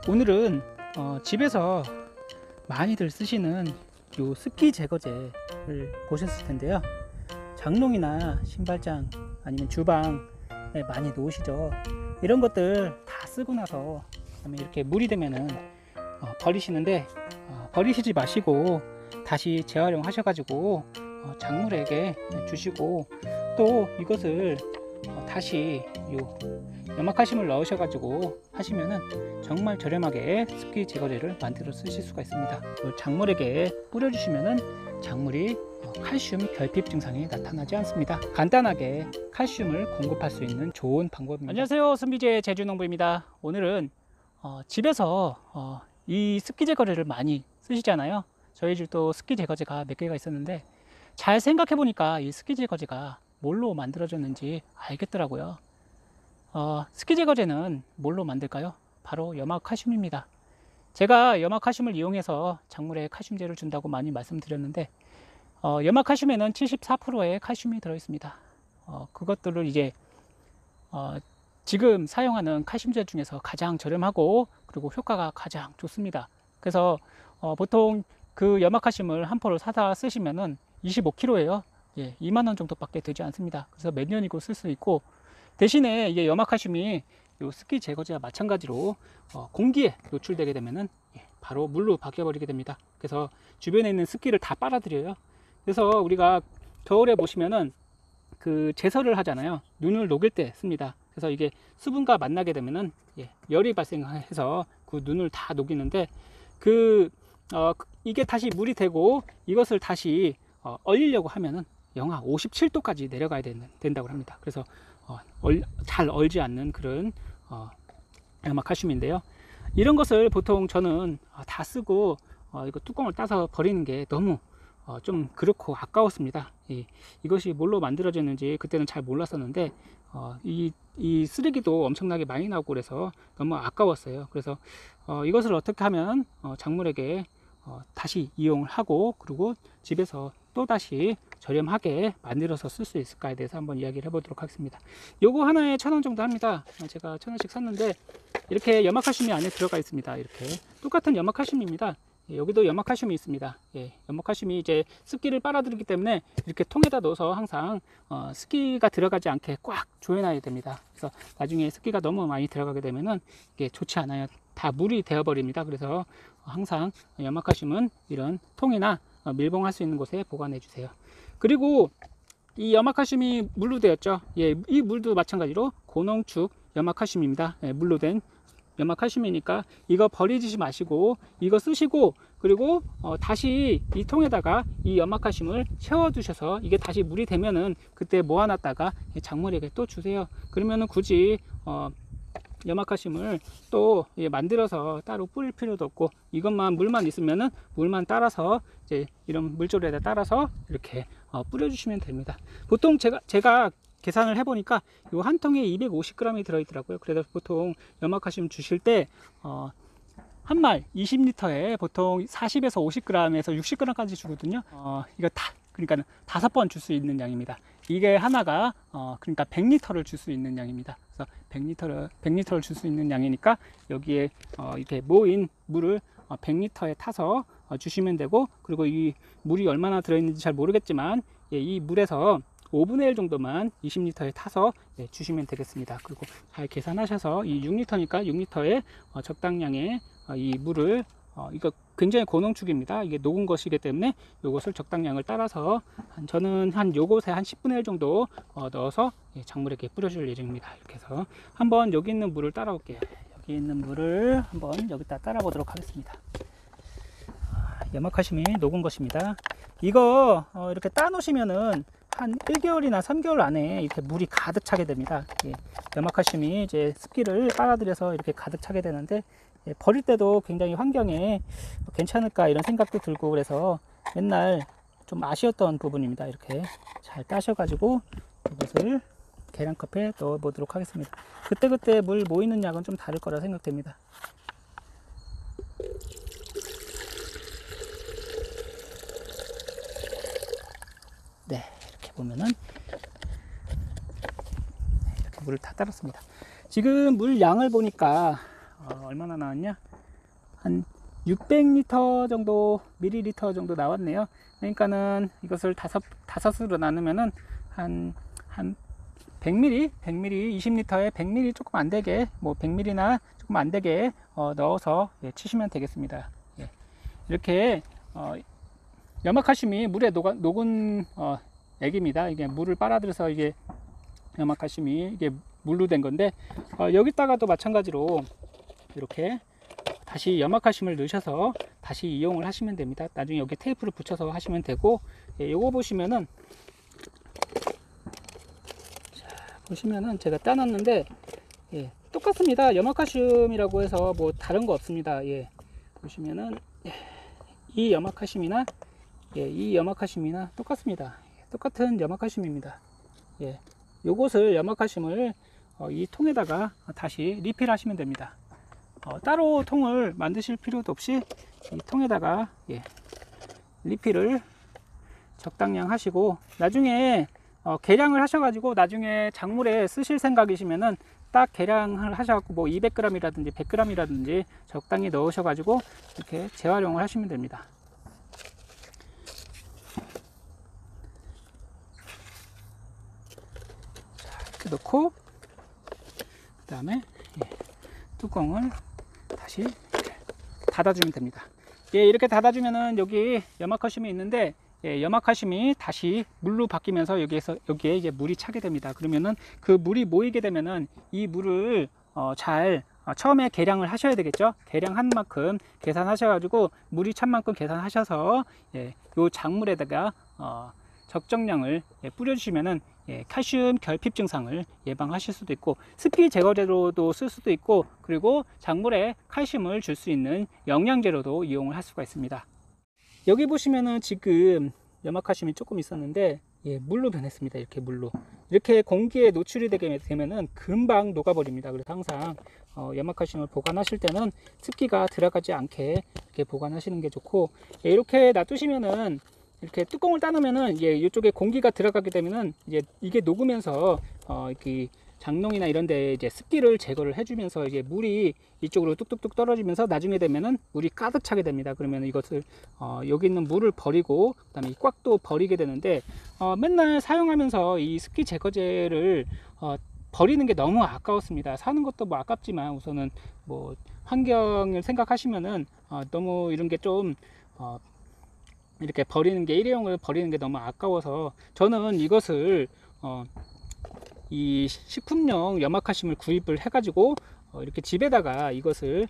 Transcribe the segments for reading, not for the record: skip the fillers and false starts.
오늘은 집에서 많이들 쓰시는 요 습기 제거제를 보셨을 텐데요. 장롱이나 신발장 아니면 주방에 많이 놓으시죠. 이런 것들 다 쓰고 나서 이렇게 물이 되면은 버리시는데 버리시지 마시고 다시 재활용하셔가지고 작물에게 주시고, 또 이것을 다시 요 염화칼슘을 넣으셔가지고 하시면은 정말 저렴하게 습기 제거제를 만들어 쓰실 수가 있습니다. 작물에게 뿌려주시면은 작물이 칼슘 결핍 증상이 나타나지 않습니다. 간단하게 칼슘을 공급할 수 있는 좋은 방법입니다. 안녕하세요, 선비제 제주농부입니다. 오늘은 집에서 이 습기 제거제를 많이 쓰시잖아요. 저희 집도 습기 제거제가 몇 개가 있었는데 잘 생각해 보니까 이 습기 제거제가 뭘로 만들어졌는지 알겠더라고요. 습기 제거제는 뭘로 만들까요? 바로 염화칼슘입니다. 제가 염화칼슘을 이용해서 작물에 칼슘제를 준다고 많이 말씀드렸는데 염화칼슘에는 74%의 칼슘이 들어있습니다. 그것들을 이제 지금 사용하는 칼슘제 중에서 가장 저렴하고 그리고 효과가 가장 좋습니다. 그래서 보통 그 염화칼슘을 한 포를 사다 쓰시면은 25kg예요. 예, 2만원 정도밖에 되지 않습니다. 그래서 몇 년이고 쓸 수 있고, 대신에 이게 염화칼슘이 요 습기 제거제와 마찬가지로 공기에 노출되게 되면은 바로 물로 바뀌어 버리게 됩니다. 그래서 주변에 있는 습기를 다 빨아들여요. 그래서 우리가 겨울에 보시면은 그 제설을 하잖아요. 눈을 녹일 때 씁니다. 그래서 이게 수분과 만나게 되면은 열이 발생해서 그 눈을 다 녹이는데 이게 다시 물이 되고 이것을 다시 얼리려고 하면은 영하 57도까지 내려가야 된다고 합니다. 그래서 잘 얼지 않는 그런 염화칼슘인데요. 이런 것을 보통 저는 다 쓰고 이거 뚜껑을 따서 버리는 게 너무 좀 그렇고 아까웠습니다. 이것이 뭘로 만들어졌는지 그때는 잘 몰랐었는데 이 쓰레기도 엄청나게 많이 나오고 그래서 너무 아까웠어요. 그래서 이것을 어떻게 하면 작물에게 다시 이용을 하고 그리고 집에서 또 다시 저렴하게 만들어서 쓸 수 있을까에 대해서 한번 이야기를 해보도록 하겠습니다. 요거 하나에 1,000원 정도 합니다. 제가 1,000원씩 샀는데 이렇게 염화칼슘이 안에 들어가 있습니다. 이렇게 똑같은 염화칼슘입니다. 여기도 염화칼슘이 있습니다. 염화칼슘이 이제 습기를 빨아들이기 때문에 이렇게 통에다 넣어서 항상 습기가 들어가지 않게 꽉 조여놔야 됩니다. 그래서 나중에 습기가 너무 많이 들어가게 되면은 이게 좋지 않아요. 다 물이 되어 버립니다. 그래서 항상 염화칼슘은 이런 통이나 밀봉할 수 있는 곳에 보관해 주세요. 그리고 이 염화칼슘이 물로 되었죠. 이 물도 마찬가지로 고농축 염화칼슘입니다. 물로 된 염화칼슘이니까 이거 버리지 마시고 이거 쓰시고, 그리고 다시 이 통에다가 이 염화칼슘을 채워 두셔서 이게 다시 물이 되면은 그때 모아놨다가 작물에게 또 주세요. 그러면은 굳이 염화칼슘을 또 만들어서 따로 뿌릴 필요도 없고, 이것만 물만 있으면은 물만 따라서 이제 이런 물조리에다 따라서 이렇게 뿌려주시면 됩니다. 보통 제가 계산을 해보니까 이 한 통에 250g이 들어있더라고요. 그래서 보통 염화칼슘 주실 때 한 말 20리터에 보통 40에서 50g에서 60g까지 주거든요. 이거 그러니까 5번 줄 수 있는 양입니다. 이게 하나가 그러니까 100리터를 줄 수 있는 양입니다. 그래서 100리터를 줄 수 있는 양이니까 여기에 이렇게 모인 물을 100리터에 타서 주시면 되고, 그리고 이 물이 얼마나 들어있는지 잘 모르겠지만 이 물에서 5분의 1 정도만 20리터에 타서 주시면 되겠습니다. 그리고 잘 계산하셔서 이 6리터니까 6리터에 적당량의 이 물을 이거 굉장히 고농축입니다. 이게 녹은 것이기 때문에 이것을 적당량을 따라서 저는 요것에 한 10분의 1 정도 넣어서 작물에게 뿌려줄 예정입니다. 이렇게 해서 한번 여기 있는 물을 따라 볼게요. 여기 있는 물을 한번 여기다 따라 보도록 하겠습니다. 염화칼슘이 녹은 것입니다. 이거 이렇게 따 놓으시면은 한 1개월이나 3개월 안에 이렇게 물이 가득 차게 됩니다. 염화칼슘이 이제 습기를 빨아들여서 이렇게 가득 차게 되는데 버릴 때도 굉장히 환경에 괜찮을까 이런 생각도 들고, 그래서 맨날 좀 아쉬웠던 부분입니다. 이렇게 잘 따셔가지고 이것을 계량컵에 넣어 보도록 하겠습니다. 그때그때 물 모이는 양은 좀 다를 거라 생각됩니다. 네, 이렇게 보면은 이렇게 물을 다 따랐습니다. 지금 물 양을 보니까 얼마나 나왔냐? 한 600리터 정도, 밀리리터 정도 나왔네요. 그러니까는 이것을 다섯으로 나누면은 한 100ml, 20리터에 100ml 조금 안 되게, 뭐 100ml나 조금 안 되게 넣어서 치시면 되겠습니다. 예. 이렇게 염화칼슘이 물에 녹은 액입니다. 이게 물을 빨아들여서 이게 염화칼슘이 이게 물로 된 건데, 여기다가도 마찬가지로 이렇게 다시 염화칼슘을 넣으셔서 다시 이용을 하시면 됩니다. 나중에 여기 테이프를 붙여서 하시면 되고, 요거 보시면은, 보시면은 제가 따놨는데, 똑같습니다. 염화칼슘이라고 해서 뭐 다른 거 없습니다. 보시면은 이 염화칼슘이나 이 염화칼슘이나 똑같습니다. 똑같은 염화칼슘입니다. 요것을 염화칼슘을 이 통에다가 다시 리필 하시면 됩니다. 따로 통을 만드실 필요도 없이 이 통에다가 리필을 적당량 하시고, 나중에 계량을 하셔가지고 나중에 작물에 쓰실 생각이시면은 딱 계량을 하셔갖고 뭐 200g이라든지 100g이라든지 적당히 넣으셔가지고 이렇게 재활용을 하시면 됩니다. 자, 이렇게 넣고 그 다음에 뚜껑을 다시 닫아주면 됩니다. 이렇게 닫아주면은 여기 염화칼슘이 있는데, 염화칼슘이 다시 물로 바뀌면서 여기에 이제 물이 차게 됩니다. 그러면은 그 물이 모이게 되면은 이 물을 잘 처음에 계량을 하셔야 되겠죠. 계량한 만큼 계산하셔가지고 물이 찬 만큼 계산하셔서 요 작물에다가 적정량을 뿌려주시면은 칼슘 결핍 증상을 예방하실 수도 있고, 습기 제거제로도 쓸 수도 있고, 그리고 작물에 칼슘을 줄 수 있는 영양제로도 이용을 할 수가 있습니다. 여기 보시면은 지금 염화칼슘이 조금 있었는데 물로 변했습니다. 이렇게 물로, 이렇게 공기에 노출이 되게 되면은 금방 녹아버립니다. 그래서 항상 염화칼슘을 보관하실 때는 습기가 들어가지 않게 이렇게 보관하시는 게 좋고, 이렇게 놔두시면은 이렇게 뚜껑을 따놓으면은 이쪽에 공기가 들어가게 되면은 이게 녹으면서 이렇게 장롱이나 이런 데 이제 습기를 제거를 해주면서 이제 물이 이쪽으로 뚝뚝뚝 떨어지면서 나중에 되면은 물이 가득 차게 됩니다. 그러면 이것을 여기 있는 물을 버리고 그다음에 이 꽉도 버리게 되는데, 맨날 사용하면서 이 습기 제거제를 버리는 게 너무 아까웠습니다. 사는 것도 뭐 아깝지만 우선은 뭐 환경을 생각하시면은 너무 이런 게 좀 이렇게 버리는 게, 일회용을 버리는 게 너무 아까워서 저는 이것을 이 식품용 염화칼슘을 구입을 해가지고 이렇게 집에다가 이것을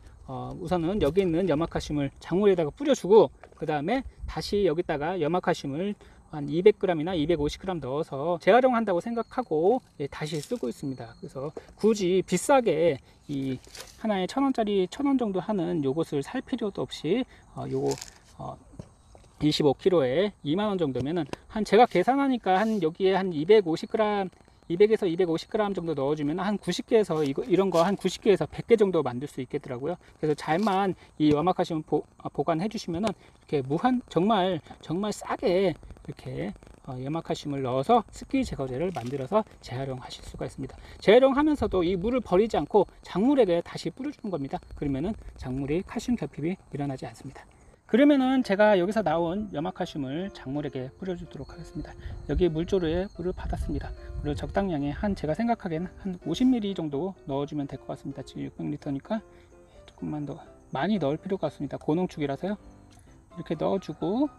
우선은 여기 있는 염화칼슘을 작물에다가 뿌려주고, 그 다음에 다시 여기다가 염화칼슘을 한 200g이나 250g 넣어서 재활용한다고 생각하고 다시 쓰고 있습니다. 그래서 굳이 비싸게 이 하나에 1,000원짜리 1,000원 정도 하는 요것을 살 필요도 없이 요거 25kg에 2만원 정도면은 제가 계산하니까 여기에 한 250g, 200에서 250g 정도 넣어주면 한 90개에서 이런 거 한 90개에서 100개 정도 만들 수 있겠더라고요. 그래서 잘만 이 염화칼슘 보관해 주시면은 이렇게 정말 싸게 이렇게 염화칼슘을 넣어서 습기 제거제를 만들어서 재활용하실 수가 있습니다. 재활용하면서도 이 물을 버리지 않고 작물에게 다시 뿌려주는 겁니다. 그러면은 작물이 칼슘 결핍이 일어나지 않습니다. 그러면은 제가 여기서 나온 염화칼슘을 작물에게 뿌려주도록 하겠습니다. 여기 물조르에 물을 받았습니다. 그리고 적당량의 제가 생각하기에는 한 50ml 정도 넣어주면 될 것 같습니다. 지금 600리터니까 조금만 더 많이 넣을 필요가 없습니다. 고농축이라서요. 이렇게 넣어주고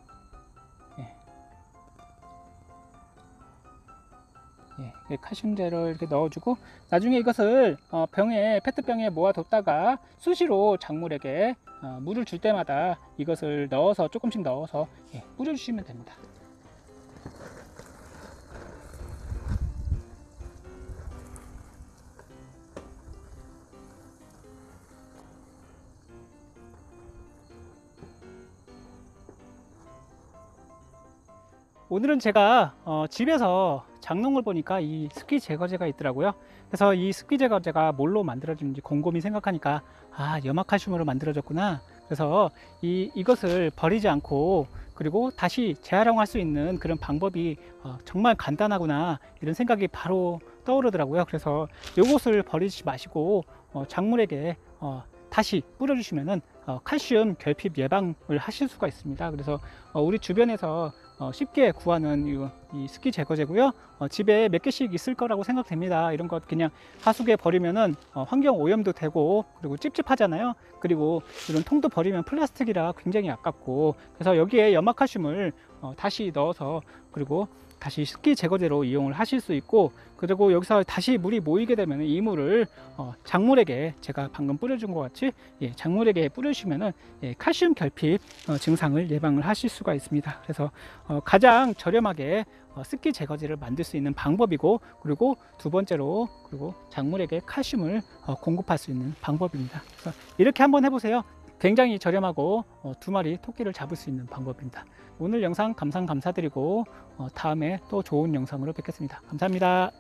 칼슘제를 이렇게 넣어주고, 나중에 이것을 페트병에 모아뒀다가 수시로 작물에게 물을 줄 때마다 이것을 넣어서 조금씩 넣어서 뿌려주시면 됩니다. 오늘은 제가 집에서 장롱을 보니까 이 습기 제거제가 있더라고요. 그래서 이 습기 제거제가 뭘로 만들어지는지 곰곰이 생각하니까 염화칼슘으로 만들어졌구나. 그래서 이것을 버리지 않고 그리고 다시 재활용할 수 있는 그런 방법이 정말 간단하구나, 이런 생각이 바로 떠오르더라고요. 그래서 이것을 버리지 마시고 작물에게 다시 뿌려주시면은 칼슘 결핍 예방을 하실 수가 있습니다. 그래서 우리 주변에서 쉽게 구하는 이 습기 제거제고요. 집에 몇 개씩 있을 거라고 생각됩니다. 이런 것 그냥 하수구에 버리면은 환경 오염도 되고, 그리고 찝찝하잖아요. 그리고 이런 통도 버리면 플라스틱이라 굉장히 아깝고, 그래서 여기에 염화칼슘을 다시 넣어서, 그리고 다시 습기 제거제로 이용을 하실 수 있고, 그리고 여기서 다시 물이 모이게 되면 이 물을 작물에게, 제가 방금 뿌려준 것 같이 작물에게 뿌려주시면은 칼슘 결핍 증상을 예방을 하실 수가 있습니다. 그래서 가장 저렴하게 습기 제거제를 만들 수 있는 방법이고, 그리고 두 번째로 그리고 작물에게 칼슘을 공급할 수 있는 방법입니다. 그래서 이렇게 한번 해보세요. 굉장히 저렴하고 두 마리 토끼를 잡을 수 있는 방법입니다. 오늘 영상 감사드리고 다음에 또 좋은 영상으로 뵙겠습니다. 감사합니다.